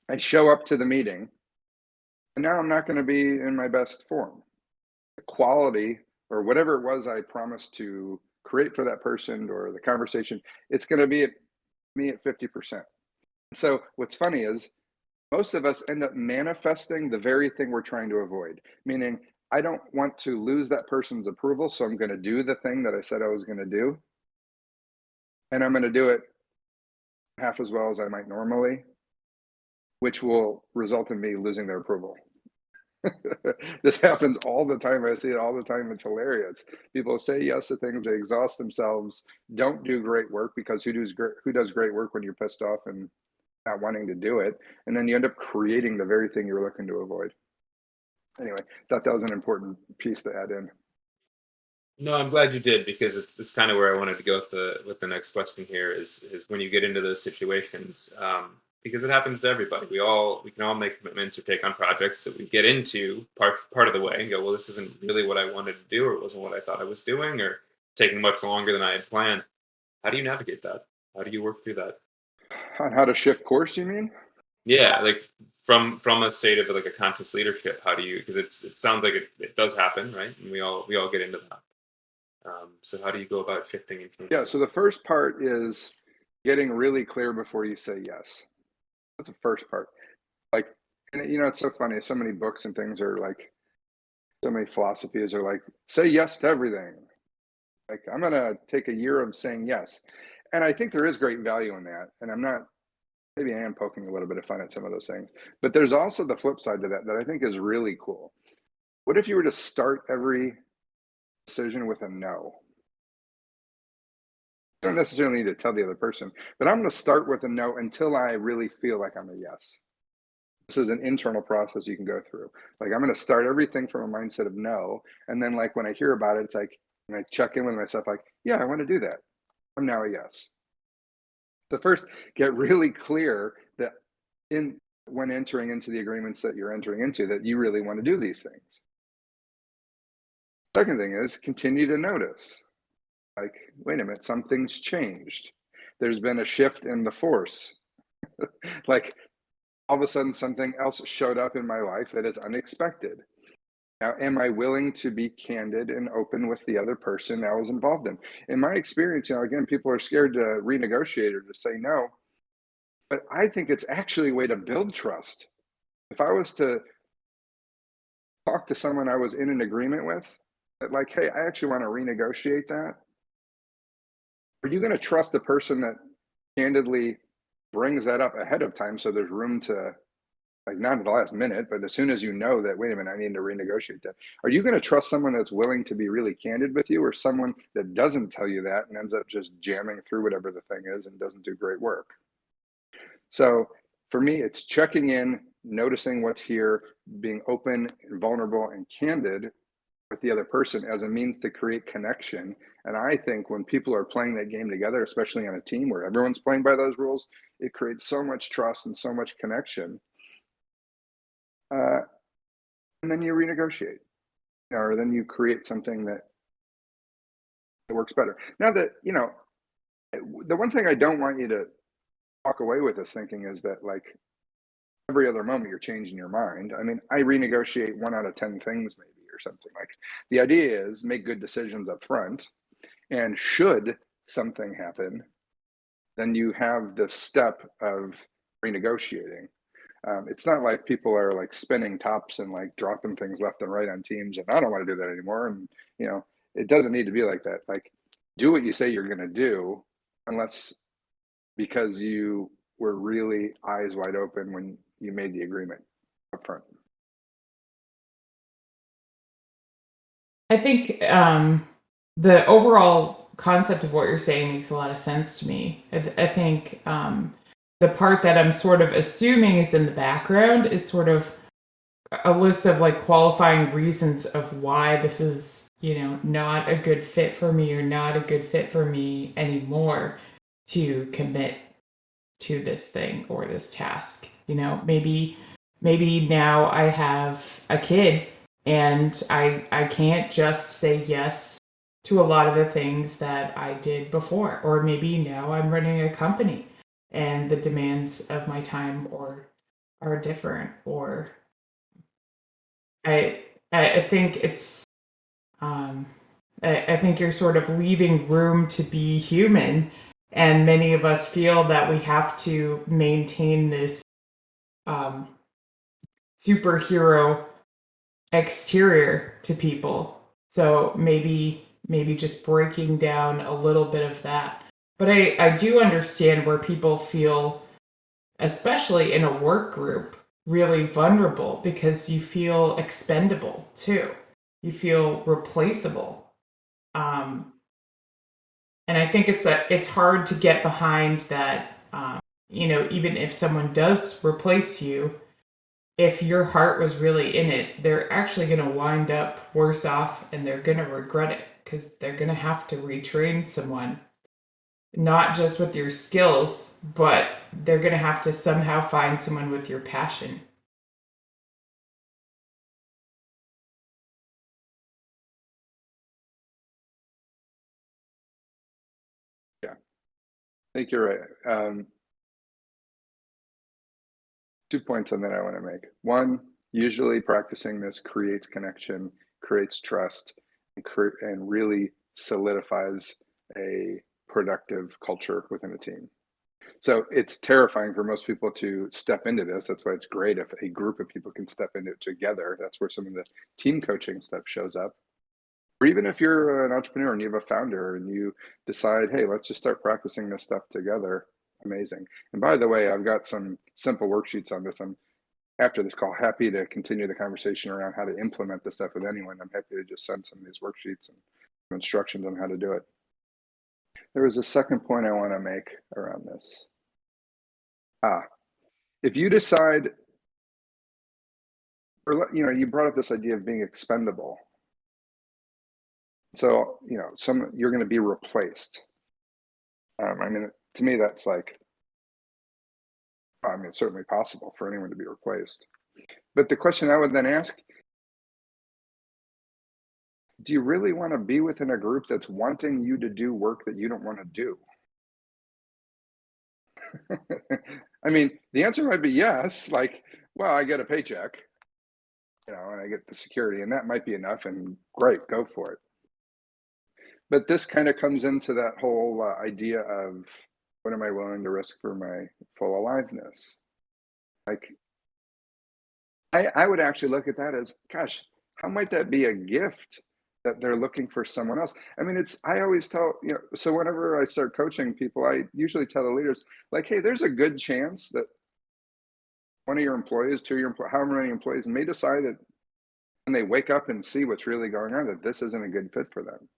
I show up to the meeting and now I'm not going to be in my best form. The quality or whatever it was I promised to create for that person or the conversation, it's going to be at me at 50%. So what's funny is most of us end up manifesting the very thing we're trying to avoid, meaning I don't want to lose that person's approval, so I'm going to do the thing that I said I was going to do, and I'm going to do it half as well as I might normally, which will result in me losing their approval. This happens all the time. I see it all the time. It's hilarious. People say yes to things, they exhaust themselves, don't do great work because who does great work when you're pissed off and not wanting to do it, and then you end up creating the very thing you're looking to avoid. Anyway, thought that was an important piece to add in. No, I'm glad you did, because it's kind of where I wanted to go with the next question here is when you get into those situations, because it happens to everybody. We can all make commitments or take on projects that we get into part of the way and go, well, this isn't really what I wanted to do, or it wasn't what I thought I was doing, or taking much longer than I had planned. How do you navigate that? How do you work through that? On how to shift course, you mean? Yeah, like from a state of like a conscious leadership, how do you? Because it sounds like it does happen, right? And we all get into that. So how do you go about shifting and changing? Yeah, so the first part is getting really clear before you say yes. That's the first part. Like, and it's so funny. So many books and things are like, so many philosophies are like, say yes to everything. Like, I'm going to take a year of saying yes. And I think there is great value in that. And maybe I am poking a little bit of fun at some of those things. But there's also the flip side to that I think is really cool. What if you were to start every decision with a no? You don't necessarily need to tell the other person, but I'm going to start with a no until I really feel like I'm a yes. This is an internal process you can go through. Like, I'm going to start everything from a mindset of no. And then like when I hear about it, it's like, when I check in with myself, like, yeah, I want to do that. I'm now a yes. So first, get really clear that when entering into the agreements that you're entering into, that you really want to do these things. Second thing is continue to notice. Like, wait a minute, something's changed. There's been a shift in the force. Like, all of a sudden something else showed up in my life that is unexpected. Now, am I willing to be candid and open with the other person I was involved in? In my experience, again, people are scared to renegotiate or to say no, but I think it's actually a way to build trust. If I was to talk to someone I was in an agreement with, that like, hey, I actually want to renegotiate that, are you going to trust the person that candidly brings that up ahead of time so there's room to, like, not at the last minute, but as soon as you know that, wait a minute, I need to renegotiate that. Are you going to trust someone that's willing to be really candid with you, or someone that doesn't tell you that and ends up just jamming through whatever the thing is and doesn't do great work? So for me, it's checking in, noticing what's here, being open and vulnerable and candid with the other person as a means to create connection. And I think when people are playing that game together, especially on a team where everyone's playing by those rules, it creates so much trust and so much connection. And then you renegotiate, or then you create something that works better. Now that, the one thing I don't want you to walk away with this thinking is that, like, every other moment you're changing your mind. I mean, I renegotiate 1 out of 10 things maybe, or something. Like, the idea is make good decisions up front, and should something happen, then you have the step of renegotiating. It's not like people are like spinning tops and like dropping things left and right on teams and I don't want to do that anymore. And it doesn't need to be like that. Like, do what you say you're going to do, unless because you were really eyes wide open when you made the agreement up front. I think the overall concept of what you're saying makes a lot of sense to me. I think the part that I'm sort of assuming is in the background is sort of a list of like qualifying reasons of why this is, not a good fit for me, or not a good fit for me anymore to commit to this thing or this task. Maybe now I have a kid and I can't just say yes to a lot of the things that I did before. Or maybe now I'm running a company and the demands of my time are different. Or I I think it's I think you're sort of leaving room to be human, and many of us feel that we have to maintain this um, superhero exterior to people. So maybe just breaking down a little bit of that. But I do understand where people feel, especially in a work group, really vulnerable because you feel expendable too. You feel replaceable. Um, and I think it's hard to get behind that. Even if someone does replace you, if your heart was really in it, they're actually going to wind up worse off and they're going to regret it because they're going to have to retrain someone, not just with your skills, but they're going to have to somehow find someone with your passion. Yeah, I think you're right. 2 points on that I want to make. One, usually practicing this creates connection, creates trust, and really solidifies a productive culture within a team. So it's terrifying for most people to step into this. That's why it's great if a group of people can step into it together. That's where some of the team coaching stuff shows up. Or even if you're an entrepreneur and you have a founder and you decide, hey, let's just start practicing this stuff together. Amazing. And by the way, I've got some simple worksheets on this. I'm, after this call, happy to continue the conversation around how to implement this stuff with anyone. I'm happy to just send some of these worksheets and instructions on how to do it. There was a second point I want to make around this. If you decide, or you brought up this idea of being expendable. So you're going to be replaced. To me, that's like, it's certainly possible for anyone to be replaced. But the question I would then ask, do you really want to be within a group that's wanting you to do work that you don't want to do? The answer might be yes. Like, well, I get a paycheck, and I get the security, and that might be enough, and great, go for it. But this kind of comes into that whole idea of what am I willing to risk for my full aliveness? Like, I would actually look at that as, gosh, how might that be a gift that they're looking for someone else? I always tell, so whenever I start coaching people, I usually tell the leaders, like, hey, there's a good chance that one of your employees, two of your however many employees may decide that when they wake up and see what's really going on, that this isn't a good fit for them.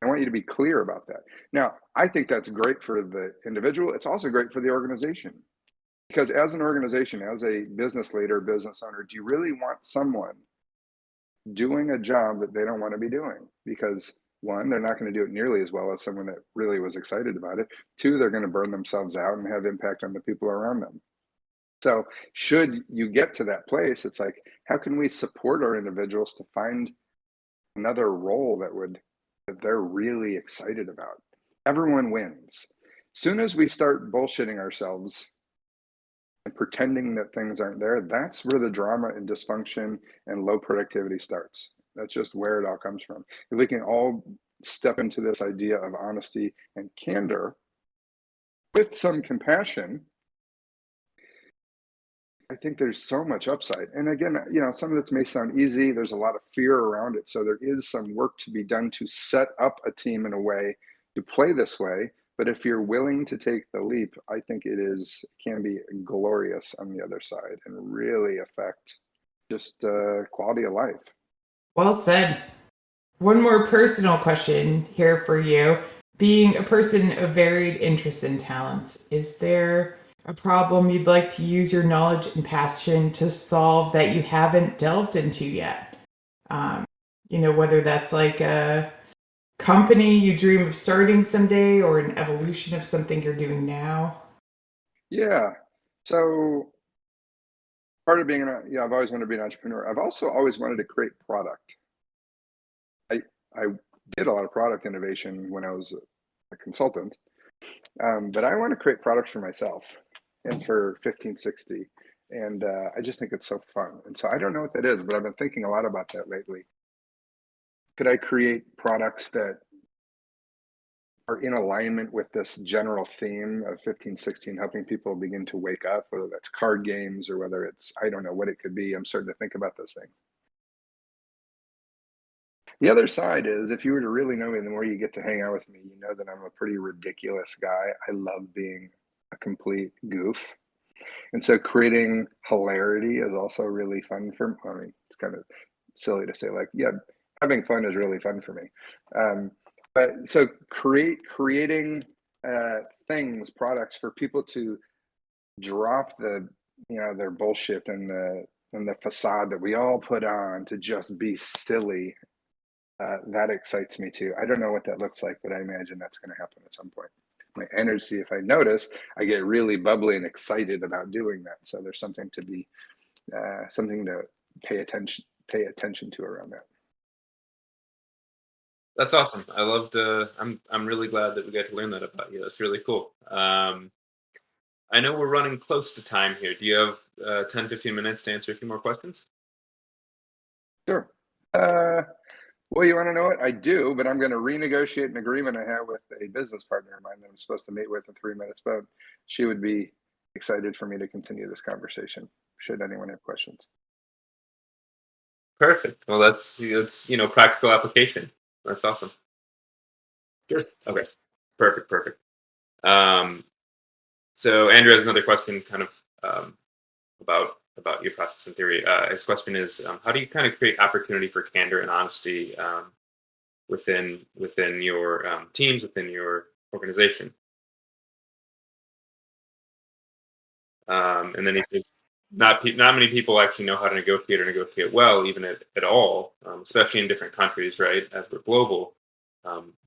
I want you to be clear about that. Now, I think that's great for the individual. It's also great for the organization. Because as an organization, as a business leader, business owner, do you really want someone doing a job that they don't want to be doing? Because one, they're not going to do it nearly as well as someone that really was excited about it. Two, they're going to burn themselves out and have impact on the people around them. So should you get to that place, it's like, how can we support our individuals to find another role that they're really excited about? Everyone wins. Soon as we start bullshitting ourselves and pretending that things aren't there, that's where the drama and dysfunction and low productivity starts. That's just where it all comes from. If we can all step into this idea of honesty and candor with some compassion, I think there's so much upside. And again, some of this may sound easy. There's a lot of fear around it. So there is some work to be done to set up a team in a way to play this way. But if you're willing to take the leap, I think it can be glorious on the other side and really affect just quality of life. Well said. One more personal question here for you. Being a person of varied interests and talents, is there a problem you'd like to use your knowledge and passion to solve that you haven't delved into yet? Whether that's like a company you dream of starting someday or an evolution of something you're doing now? Yeah. So part of I've always wanted to be an entrepreneur. I've also always wanted to create product. I did a lot of product innovation when I was a consultant, but I want to create products for myself and for 1560. And I just think it's so fun. And so I don't know what that is, but I've been thinking a lot about that lately. Could I create products that are in alignment with this general theme of 1516, helping people begin to wake up, whether that's card games or whether it's, I don't know what it could be. I'm starting to think about those things. The other side is, if you were to really know me, the more you get to hang out with me, you know that I'm a pretty ridiculous guy. I love being a complete goof. And so creating hilarity is also really fun for me. I mean, it's kind of silly to say, like, yeah, having fun is really fun for me. But so creating things, products for people to drop the, their bullshit and the facade that we all put on to just be silly. That excites me too. I don't know what that looks like, but I imagine that's going to happen at some point. My energy, if I notice, I get really bubbly and excited about doing that. So there's something to be, something to pay attention to around that. That's awesome. I loved. I'm really glad that we got to learn that about you. That's really cool. I know we're running close to time here. Do you have 10, 15 minutes to answer a few more questions? Sure. Well, you want to know what? I do, but I'm going to renegotiate an agreement I have with a business partner of mine that I'm supposed to meet with in 3 minutes, but she would be excited for me to continue this conversation, should anyone have questions. Perfect. Well, that's practical application. That's awesome. Sure. Okay. Perfect. So Andrew has another question, kind of about your process and theory. His question is, how do you kind of create opportunity for candor and honesty within your teams, within your organization? And then he says, not many people actually know how to negotiate or negotiate well, even at all, especially in different countries, right? As we're global.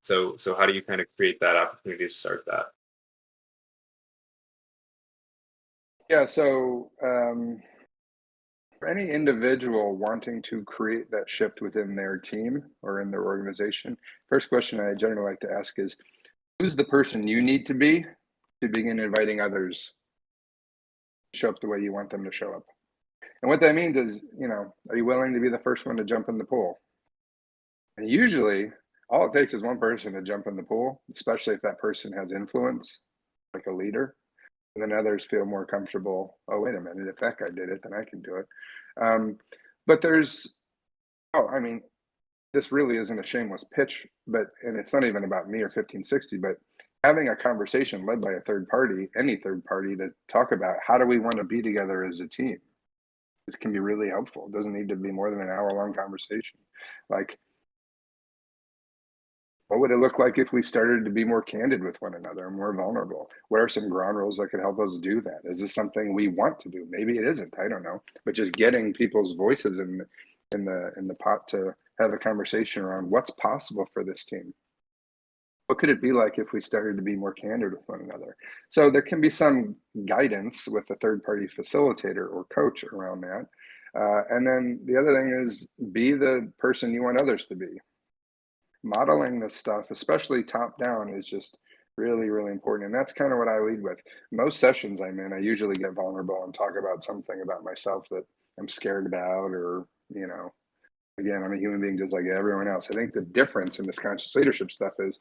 So how do you kind of create that opportunity to start that? Yeah, so for any individual wanting to create that shift within their team or in their organization, first question I generally like to ask is, who's the person you need to be to begin inviting others to show up the way you want them to show up? And what that means is, are you willing to be the first one to jump in the pool? And usually, all it takes is one person to jump in the pool, especially if that person has influence, like a leader. And then others feel more comfortable. Oh, wait a minute, if that guy did it, then I can do it. But this really isn't a shameless pitch, and it's not even about me or 1560, but having a conversation led by a third party, any third party, to talk about how do we want to be together as a team. This can be really helpful. It doesn't need to be more than an hour-long conversation. Like, what would it look like if we started to be more candid with one another and more vulnerable? What are some ground rules that could help us do that? Is this something we want to do? Maybe it isn't. I don't know. But just getting people's voices in the pot to have a conversation around what's possible for this team. What could it be like if we started to be more candid with one another? So there can be some guidance with a third-party facilitator or coach around that. And then the other thing is, be the person you want others to be. Modeling this stuff, especially top down, is just really, really important. And that's kind of what I lead with. Most sessions I'm in, I usually get vulnerable and talk about something about myself that I'm scared about, or, again, I'm a human being just like everyone else. I think the difference in this conscious leadership stuff is,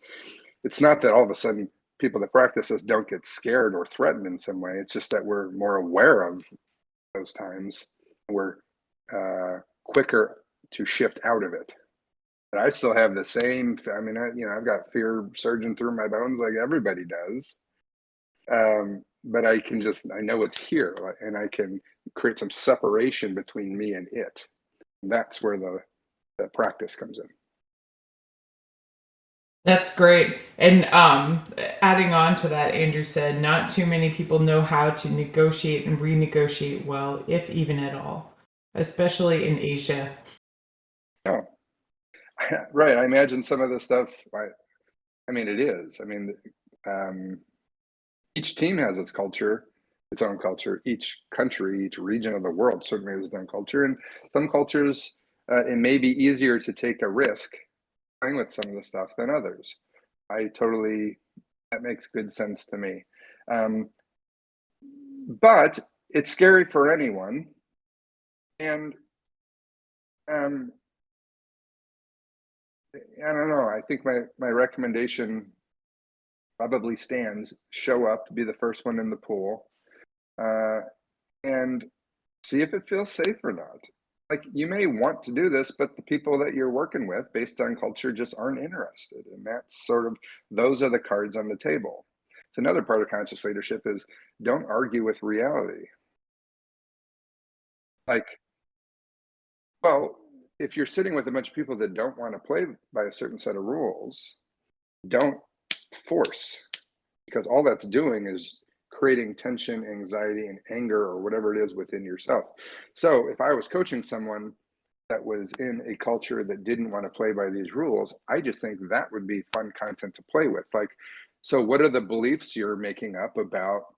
it's not that all of a sudden people that practice this don't get scared or threatened in some way. It's just that we're more aware of those times. We're quicker to shift out of it. But I still have the same. I've got fear surging through my bones like everybody does. But I know it's here, and I can create some separation between me and it. That's where the practice comes in. That's great. And adding on to that, Andrew said, not too many people know how to negotiate and renegotiate well, if even at all, especially in Asia. Oh, right. I imagine some of this stuff. It is. Each team has its own culture. Each country, each region of the world certainly has its own culture. And some cultures, it may be easier to take a risk fine with some of the stuff than others. That makes good sense to me. But it's scary for anyone. And I don't know, I think my recommendation probably stands. Show up, be the first one in the pool, and see if it feels safe or not. Like, you may want to do this, but the people that you're working with based on culture just aren't interested. And that's those are the cards on the table. So another part of conscious leadership is don't argue with reality. Like, well, if you're sitting with a bunch of people that don't want to play by a certain set of rules, don't force, because all that's doing is creating tension, anxiety, and anger, or whatever it is within yourself. So if I was coaching someone that was in a culture that didn't want to play by these rules, I just think that would be fun content to play with. Like, so what are the beliefs you're making up about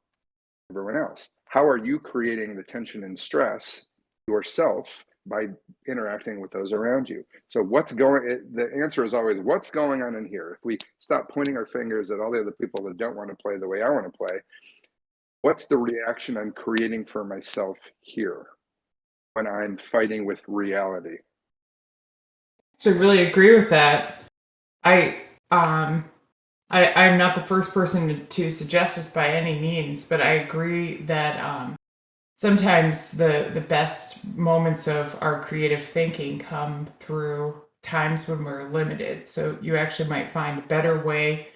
everyone else? How are you creating the tension and stress yourself by interacting with those around you? So the answer is always, what's going on in here? If we stop pointing our fingers at all the other people that don't want to play the way I want to play, what's the reaction I'm creating for myself here when I'm fighting with reality? So I really agree with that. I'm not the first person to suggest this by any means, but I agree that sometimes the best moments of our creative thinking come through times when we're limited. So you actually might find a better way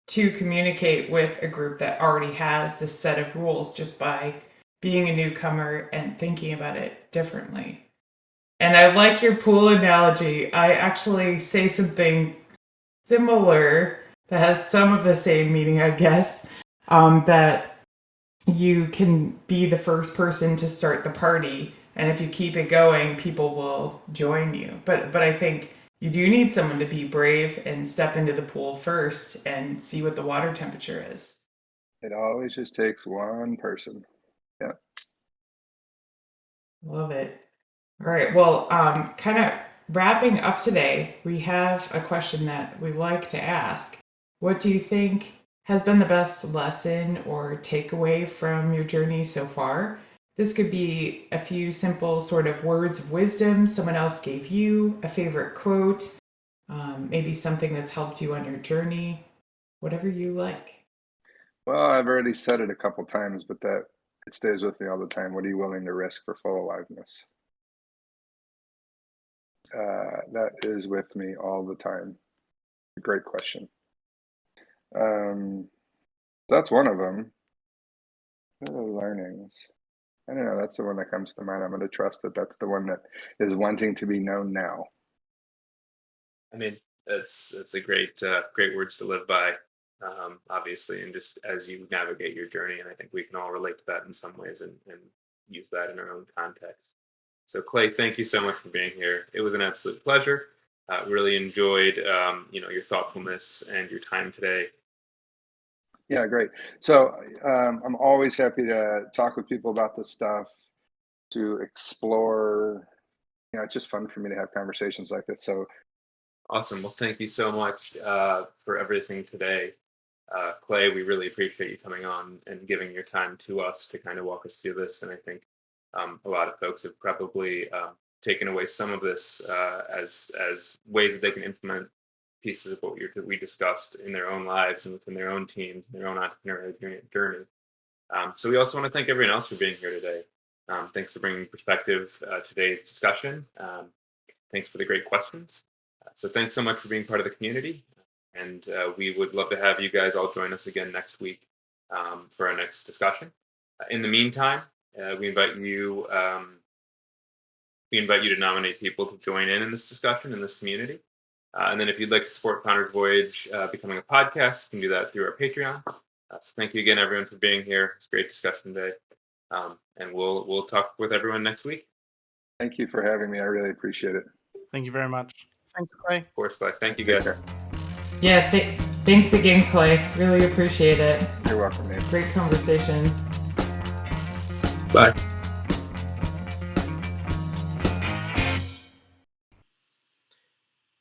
to communicate with a group that already has this set of rules just by being a newcomer and thinking about it differently. And I like your pool analogy. I actually say something similar that has some of the same meaning, I guess, that you can be the first person to start the party, and if you keep it going, people will join you. But I think you do need someone to be brave and step into the pool first and see what the water temperature is. It always just takes one person. Yeah. Love it. All right. Well, kind of wrapping up today, we have a question that we like to ask. What do you think has been the best lesson or takeaway from your journey so far? This could be a few simple sort of words of wisdom someone else gave you, a favorite quote, maybe something that's helped you on your journey, whatever you like. Well, I've already said it a couple times, but it stays with me all the time. What are you willing to risk for full aliveness? That is with me all the time. Great question. That's one of them. What are the learnings? I don't know. That's the one that comes to mind. I'm going to trust that that's the one that is wanting to be known now. I mean, it's a great words to live by, obviously, and just as you navigate your journey, and I think we can all relate to that in some ways and use that in our own context. So Clay, thank you so much for being here. It was an absolute pleasure. Really enjoyed your thoughtfulness and your time today. Yeah, great. So I'm always happy to talk with people about this stuff, to explore. It's just fun for me to have conversations like this. So awesome. Well, thank you so much for everything today. Clay, we really appreciate you coming on and giving your time to us to kind of walk us through this. And I think a lot of folks have probably taken away some of this as ways that they can implement pieces of what we discussed in their own lives and within their own teams, their own entrepreneurial journey. So we also want to thank everyone else for being here today. Thanks for bringing perspective to today's discussion. Thanks for the great questions. So thanks so much for being part of the community. And we would love to have you guys all join us again next week for our next discussion. In the meantime, we invite you to nominate people to join in this discussion in this community. And then if you'd like to support Founders Voyage becoming a podcast, you can do that through our Patreon. So thank you again, everyone, for being here. It's a great discussion today. And we'll talk with everyone next week. Thank you for having me. I really appreciate it. Thank you very much. Thanks, Clay. Of course, Clay. Thank you, guys. Yeah, thanks again, Clay. Really appreciate it. You're welcome, Nate. Great conversation. Bye.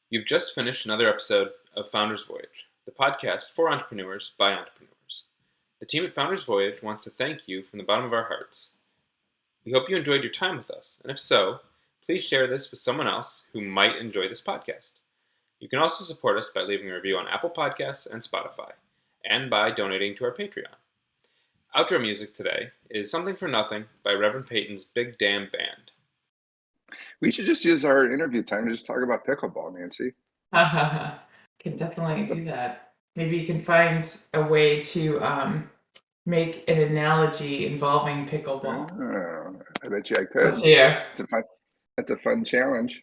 You've just finished another episode of Founders Voyage, the podcast for entrepreneurs by entrepreneurs. The team at Founders Voyage wants to thank you from the bottom of our hearts. We hope you enjoyed your time with us, and if so, please share this with someone else who might enjoy this podcast. You can also support us by leaving a review on Apple Podcasts and Spotify, and by donating to our Patreon. Outro music today is Something for Nothing by Reverend Peyton's Big Damn Band. We should just use our interview time to just talk about pickleball, Nancy. Can definitely do that. Maybe you can find a way to make an analogy involving pickleball. Oh, I bet you I could. Let's hear. That's a fun challenge.